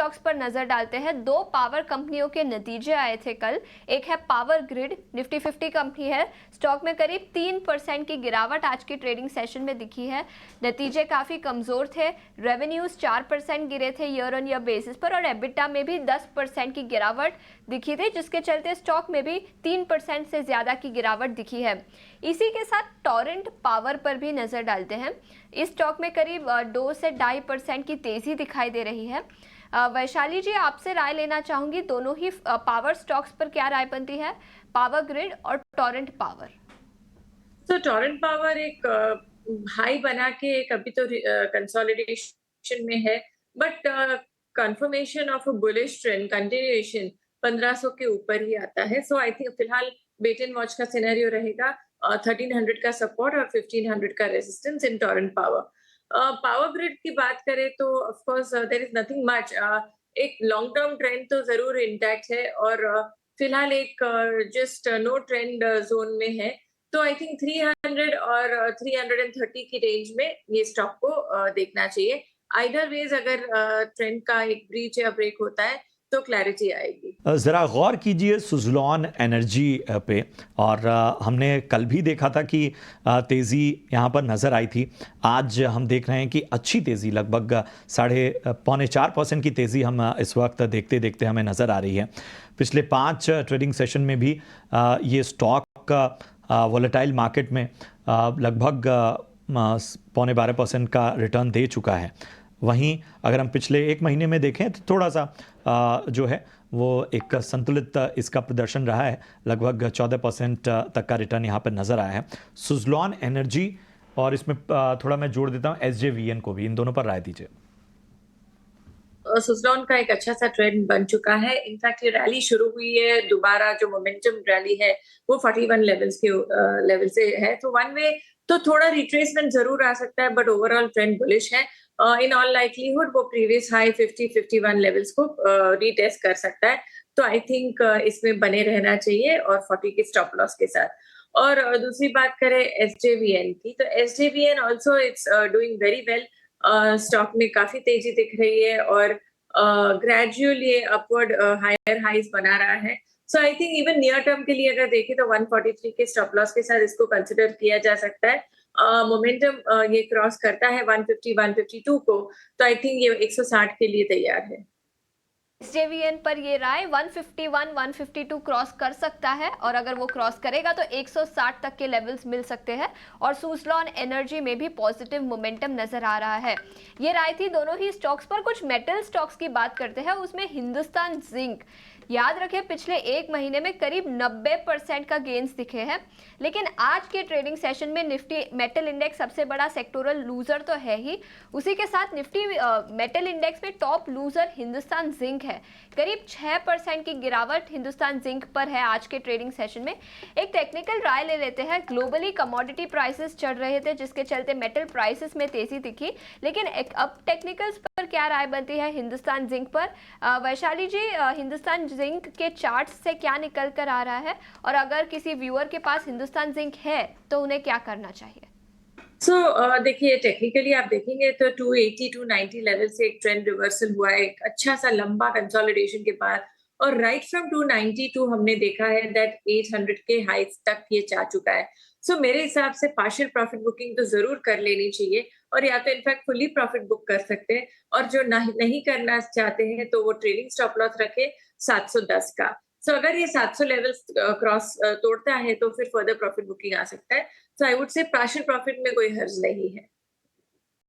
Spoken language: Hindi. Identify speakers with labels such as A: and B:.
A: स्टॉक्स पर नजर डालते हैं। दो पावर कंपनियों के नतीजे आए थे कल। एक है पावर ग्रिड, निफ्टी 50 कंपनी है। स्टॉक में करीब 3% की गिरावट आज की ट्रेडिंग सेशन में दिखी है। नतीजे काफी कमजोर थे। रेवेन्यूज 4% गिरे थे ईयर ऑन ईयर बेसिस पर, और एबिटा में भी 10% की गिरावट दिखी थी, जिसके चलते स्टॉक में भी 3% से ज्यादा की गिरावट दिखी है। इसी के साथ टोरेंट पावर पर भी नजर डालते हैं। इस स्टॉक में करीब 2 से 2.5% की तेजी दिखाई दे रही है। वैशाली जी, आपसे राय लेना चाहूंगी, दोनों ही पावर स्टॉक्स पर क्या राय बनती है, पावर ग्रिड और टोरेंट पावर?
B: तो टोरेंट पावर एक हाई बना के एक अभी तो कंसोलिडेशन में है, but confirmation of a bullish trend continuation 1500 के ऊपर ही आता है। सो आई थिंक फिलहाल वेट एंड वॉच का सिनेरियो रहेगा। 1300 का सपोर्ट और 1500 का रेजिस्टेंस इन टोरेंट पावर। पावर ग्रिड की बात करें तो of course there is nothing much. एक लॉन्ग टर्म ट्रेंड तो जरूर इंटैक्ट है, और फिलहाल एक जस्ट नो ट्रेंड जोन में है। तो आई थिंक 300 और 330 की रेंज में ये स्टॉक को देखना चाहिए। आइदर वेज अगर ट्रेंड का एक ब्रीच या ब्रेक होता है तो क्लैरिटी आएगी।
C: ज़रा गौर कीजिए सुज़लॉन एनर्जी पे। और हमने कल भी देखा था कि तेज़ी यहाँ पर नज़र आई थी। आज हम देख रहे हैं कि अच्छी तेज़ी, लगभग 3.25% की तेज़ी हम इस वक्त देखते देखते हमें नज़र आ रही है। पिछले 5 ट्रेडिंग सेशन में भी ये स्टॉक वोलेटाइल मार्केट में लगभग 12.25% का रिटर्न दे चुका है। वहीं अगर हम पिछले 1 महीने में देखें तो थोड़ा सा जो है वो एक संतुलित इसका प्रदर्शन रहा है। लगभग 14% तक का रिटर्न यहाँ पर नज़र आया है। सुज़लॉन एनर्जी और इसमें थोड़ा मैं जोड़ देता हूँ SJVN को भी, इन दोनों पर राय दीजिए।
B: सुज़लॉन का एक अच्छा सा ट्रेंड बन चुका है। इनफैक्ट ये रैली शुरू हुई है दोबारा, जो मोमेंटम रैली है वो 41 लेवल से है। तो वन वे तो थोड़ा रिट्रेसमेंट जरूर आ सकता है, बट ओवरऑल ट्रेंड बुलिश है। इन ऑल लाइकलीहुड वो प्रीवियस हाई 50-51 लेवल्स को रीटेस्ट कर सकता है। तो आई थिंक इसमें बने रहना चाहिए, और 40 के स्टॉप लॉस के साथ। और दूसरी बात करें SJVN की, तो SJVN also it's doing very well. Stock में काफी तेजी दिख रही है, और ग्रेजुअल ये अपवर्ड हायर हाइज बना रहा है। So I think even near term के लिए अगर देखें तो 143 के स्टॉप लॉस के साथ इसको कंसिडर किया जा सकता है। मोमेंटम ये क्रॉस करता है 150 152 को, तो आई थिंक ये 160 के लिए तैयार है।
A: SJVN पर ये राय 151 152 क्रॉस कर सकता है, और अगर वो क्रॉस करेगा तो 160 तक के लेवल्स मिल सकते हैं। और सुज़लॉन एनर्जी में भी पॉजिटिव मोमेंटम नजर आ रहा है। ये राय थी दोनों ही स्टॉक्स पर। कुछ मेटल स्टॉक्स की बात करते हैं, उसमें हिंदुस्तान जिंक। याद रखें पिछले 1 महीने में करीब 90% का गेन्स दिखे हैं, लेकिन आज के ट्रेडिंग सेशन में निफ्टी मेटल इंडेक्स सबसे बड़ा सेक्टोरल लूजर तो है ही, उसी के साथ निफ्टी मेटल इंडेक्स में टॉप लूजर हिंदुस्तान जिंक है। करीब 6% की गिरावट हिंदुस्तान जिंक पर है आज के ट्रेडिंग सेशन में। एक टेक्निकल राय ले लेते हैं। ग्लोबली कमोडिटी प्राइसेस चढ़ रहे थे, जिसके चलते मेटल प्राइसेस में तेजी दिखी, लेकिन अब टेक्निकल्स पर क्या राय बनती है हिंदुस्तान जिंक पर? वैशाली जी, हिंदुस्तान जिंक के चार्ट से क्या निकल कर आ रहा है, और अगर किसी व्यूअर के पास हिंदुस्तान जिंक है तो उन्हें क्या करना चाहिए?
B: देखिए टेक्निकली आप देखेंगे तो 280 290 लेवल से एक ट्रेंड रिवर्सल हुआ है, एक अच्छा सा लंबा कंसोलिडेशन के बाद। और राइट फ्रॉम 292 हमने देखा है दैट 800 के हाइट्स तक ये जा चुका है। मेरे हिसाब से पार्शियल प्रॉफिट बुकिंग तो जरूर कर लेनी चाहिए, और या तो इनफैक्ट फुली प्रॉफिट बुक कर सकते हैं। और जो नहीं करना चाहते हैं तो वो ट्रेडिंग स्टॉप लॉस रखे 710 का। अगर ये 700 लेवल्स क्रॉस तोड़ता है तो फिर फर्दर प्रॉफिट बुकिंग आ सकता है। I would say partial profit में कोई हर्ज नहीं है।